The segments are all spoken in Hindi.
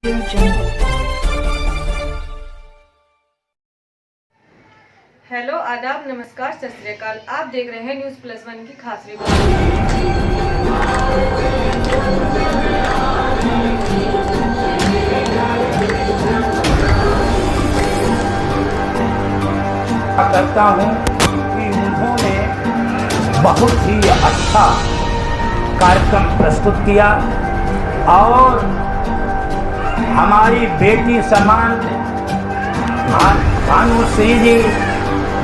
हेलो, आदाब, नमस्कार, सत श्री अकाल। आप देख रहे हैं न्यूज़ प्लस वन की खास रिपोर्ट। करता हूं कि उन्होंने बहुत ही अच्छा कार्यक्रम प्रस्तुत किया और हमारी बेटी समान भानुश्री जी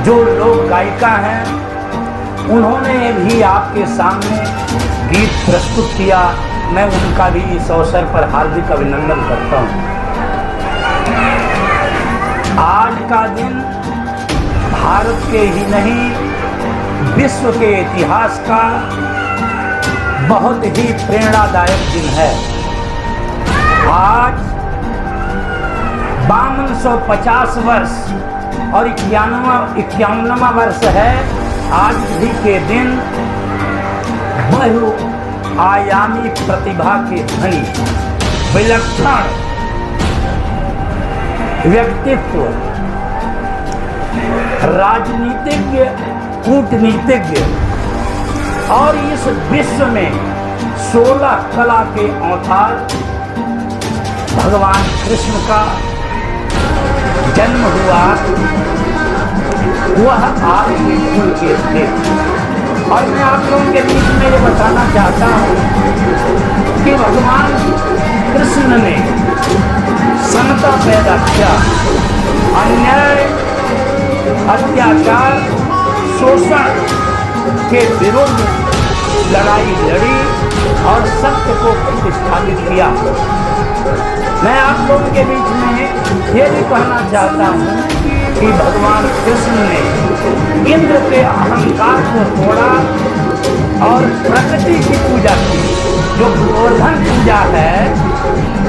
जो लोक गायिका हैं, उन्होंने भी आपके सामने गीत प्रस्तुत किया। मैं उनका भी इस अवसर पर हार्दिक अभिनंदन करता हूं। आज का दिन भारत के ही नहीं, विश्व के इतिहास का बहुत ही प्रेरणादायक दिन है। आज 5250 वर्ष और 51वां वर्ष है। आज भी के दिन बहुआयामी प्रतिभा के धनी, विलक्षण व्यक्तित्व, राजनीतिज्ञ, कूटनीतिज्ञ और इस विश्व में 16 कला के अवतार भगवान कृष्ण का जन्म हुआ, वह आपके कुल के थे। और मैं आप लोगों के बीच में ये बताना चाहता हूँ कि भगवान कृष्ण ने समता पैदा किया, अन्याय, अत्याचार, शोषण के विरुद्ध लड़ाई लड़ी और सत्य को प्रतिष्ठापित किया। मैं आप लोगों के बीच में ये भी कहना चाहता हूँ कि भगवान कृष्ण ने इंद्र के अहंकार को तोड़ा और प्रकृति की पूजा की। जो गोवर्धन पूजा है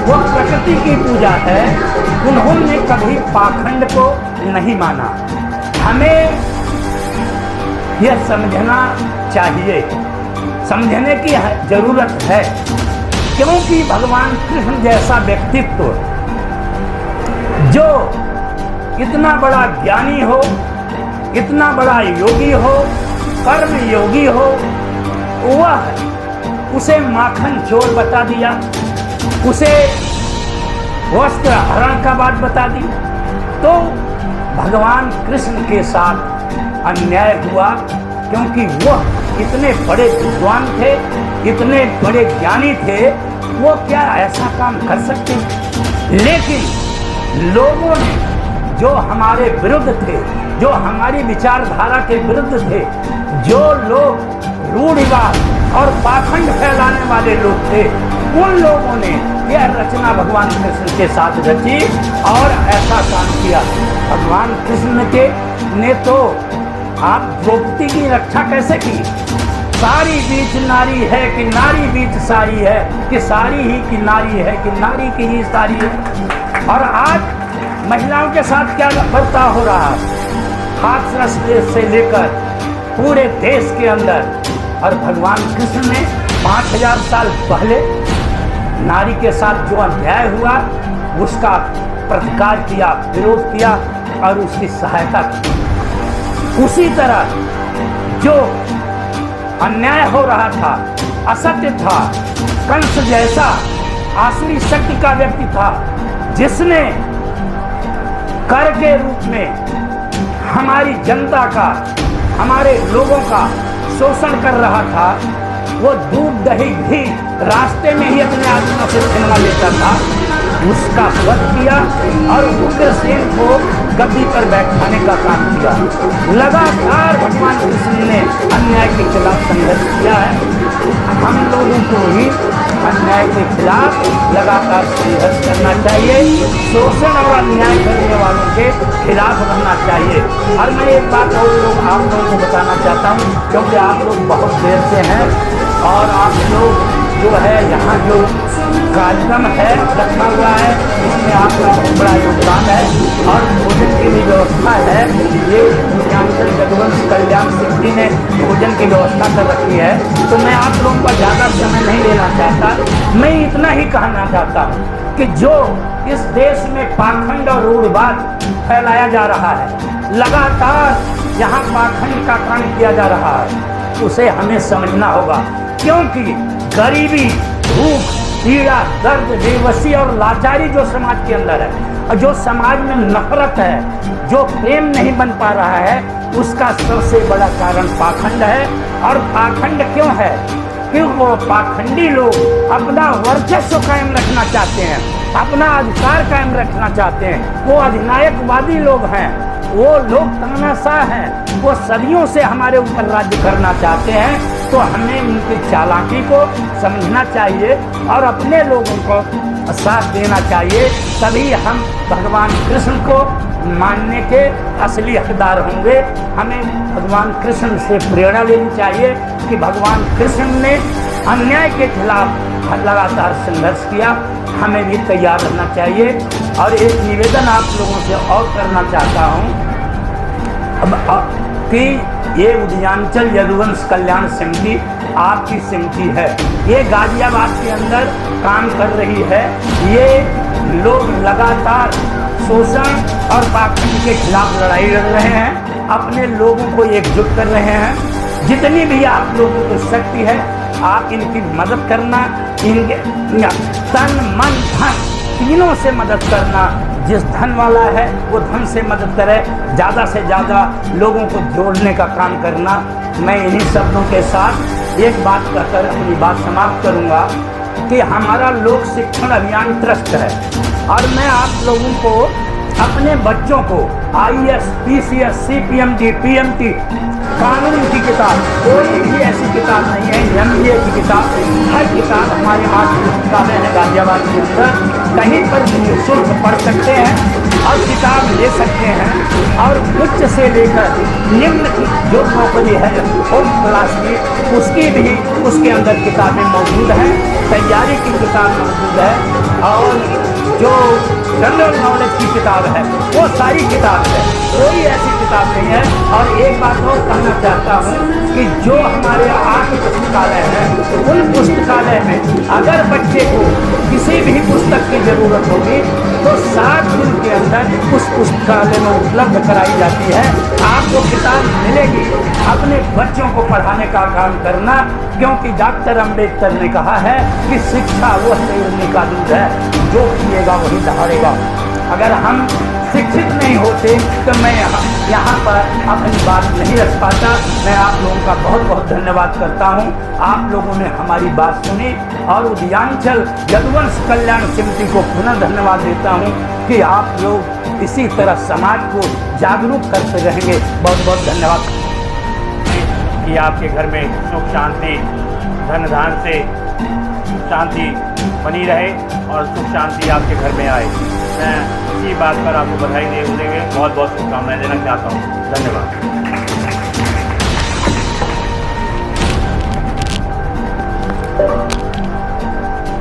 वो प्रकृति की पूजा है। उन्होंने कभी पाखंड को नहीं माना। हमें यह समझना चाहिए, समझने की जरूरत है, क्योंकि भगवान कृष्ण जैसा व्यक्तित्व जो इतना बड़ा ज्ञानी हो, इतना बड़ा योगी हो, कर्म योगी हो, वह उसे माखन चोर बता दिया, उसे वस्त्र हरण का बात बता दी। तो भगवान कृष्ण के साथ अन्याय हुआ, क्योंकि वह इतने बड़े विद्वान थे, इतने बड़े ज्ञानी थे, वो क्या ऐसा काम कर सकते? लेकिन लोगों ने जो हमारे विरुद्ध थे, जो हमारी विचारधारा के विरुद्ध थे, जो लोग रूढ़िवाद और पाखंड फैलाने वाले लोग थे, उन लोगों ने यह रचना भगवान कृष्ण के साथ रची और ऐसा काम किया। भगवान कृष्ण ने तो आप द्रौपदी की रक्षा कैसे की? सारी बीच नारी है कि नारी बीच सारी है, कि सारी ही की नारी है कि नारी की ही सारी है। और आज महिलाओं के साथ क्या बर्ताव हो रहा है? हाथरस से लेकर पूरे देश के अंदर। और भगवान कृष्ण ने 5000 साल पहले नारी के साथ जो अन्याय हुआ उसका प्रतिकार किया, विरोध किया और उसकी सहायता की। उसी तरह जो अन्याय हो रहा था, असत्य था, कंस जैसा आसुरी शक्ति का व्यक्ति था, जिसने कर के रूप में हमारी जनता का, हमारे लोगों का शोषण कर रहा था, वो दूध दही भी रास्ते में ही अपने आदमियों से छीनवा लेता था, उसका वध किया और उग्रसेन को गद्दी पर बैठाने का काम किया। लगातार भगवान कृष्ण ने अन्याय के खिलाफ संघर्ष किया है। हम लोगों को भी अन्याय के खिलाफ लगातार संघर्ष करना चाहिए, शोषण और अन्याय करने वालों के खिलाफ रहना चाहिए। और मैं एक बात और आप लोगों को बताना चाहता हूँ, क्योंकि आप लोग बहुत देर से हैं और आप लोग जो है यहाँ जो कार्यक्रम है रखा हुआ है, इसमें आपका बहुत बड़ा योगदान है और भोजन की भी व्यवस्था है। ये पूर्वांचल यदुवंश कल्याण समिति ने भोजन की व्यवस्था कर रखी है। तो मैं आप लोगों का ज़्यादा समय नहीं लेना चाहता। मैं इतना ही कहना चाहता हूँ कि जो इस देश में पाखंड और रूढ़िवाद फैलाया जा रहा है, लगातार यहाँ पाखंड का काम किया जा रहा है, उसे हमें समझना होगा। क्योंकि गरीबी, भूख, पीड़ा, दर्द, बेबसी और लाचारी जो समाज के अंदर है, और जो समाज में नफरत है, जो प्रेम नहीं बन पा रहा है, उसका सबसे बड़ा कारण पाखंड है। और पाखंड क्यों है? क्योंकि वो पाखंडी लोग अपना वर्चस्व कायम रखना चाहते हैं, अपना अधिकार कायम रखना चाहते हैं। वो अधिनायकवादी लोग हैं, वो लोग तानाशाह हैं, वो सदियों से हमारे ऊपर राज्य करना चाहते हैं। तो हमें उनकी चालाकी को समझना चाहिए और अपने लोगों को साथ देना चाहिए, तभी हम भगवान कृष्ण को मानने के असली हकदार होंगे। हमें भगवान कृष्ण से प्रेरणा लेनी चाहिए कि भगवान कृष्ण ने अन्याय के खिलाफ लगातार संघर्ष किया, हमें भी तैयार रहना चाहिए। और एक निवेदन आप लोगों से और करना चाहता हूँ कि ये उदयांचल यदुवंश कल्याण समिति आपकी समिति है, ये गाजियाबाद के अंदर काम कर रही है। ये लोग लगातार शोषण और पाखंड के खिलाफ लड़ाई लड़ रहे हैं, अपने लोगों को एकजुट कर रहे हैं। जितनी भी आप लोगों को शक्ति है, आप इनकी मदद करना, इनके तन मन धन तीनों से मदद करना। जिस धन वाला है वो धन से मदद करे, ज़्यादा से ज़्यादा लोगों को जोड़ने का काम करना। मैं इन्हीं शब्दों के साथ एक बात कहकर अपनी बात समाप्त करूंगा कि हमारा लोक शिक्षण अभियान ट्रस्ट है और मैं आप लोगों को अपने बच्चों को IAS, PCS, CPMT, PMT कानून की किताब, कोई भी ऐसी किताब नहीं है, MBA की किताब, हर किताब हमारे मात्र पुस्तकालय है गाजियाबाद के अंदर, कहीं पर भी निःशुल्क पढ़ सकते हैं और किताब ले सकते हैं। और उच्च से लेकर निम्न की जो नौकरी है होम क्लास की, उसकी भी उसके अंदर किताबें मौजूद हैं, तैयारी की किताब मौजूद है और जो जनरल नॉलेज की किताब है वो सारी किताब है, कोई ऐसी किताब नहीं है। और एक बात और कहना चाहता हूँ कि जो हमारे आर्ट पुस्तकालय है, उन पुस्तकालय में अगर बच्चे को किसी भी पुस्तक की जरूरत होगी तो 7 दिन के अंदर उस पुस्तकालय में उपलब्ध कराई जाती है। आपको किताब मिलेगी, अपने बच्चों को पढ़ाने का काम करना, क्योंकि डॉक्टर अंबेडकर ने कहा है कि शिक्षा वो शेरनी का दूध है, जो पिएगा वही दहाड़ेगा। अगर हम शिक्षित नहीं होते तो मैं यहाँ पर अपनी बात नहीं रख पाता। मैं आप लोगों का बहुत बहुत धन्यवाद करता हूँ। आप लोगों ने हमारी बात सुनी और उदयांचल यदुवंश कल्याण समिति को पुनः धन्यवाद देता हूँ कि आप लोग इसी तरह समाज को जागरूक करते रहेंगे। बहुत बहुत धन्यवाद। कि आपके घर में सुख शांति धन धान से शांति बनी रहे और सुख शांति आपके घर में आए। मैं इसी बात पर आपको बधाई देते हुए बहुत बहुत शुभकामनाएं देना चाहता हूँ। धन्यवाद।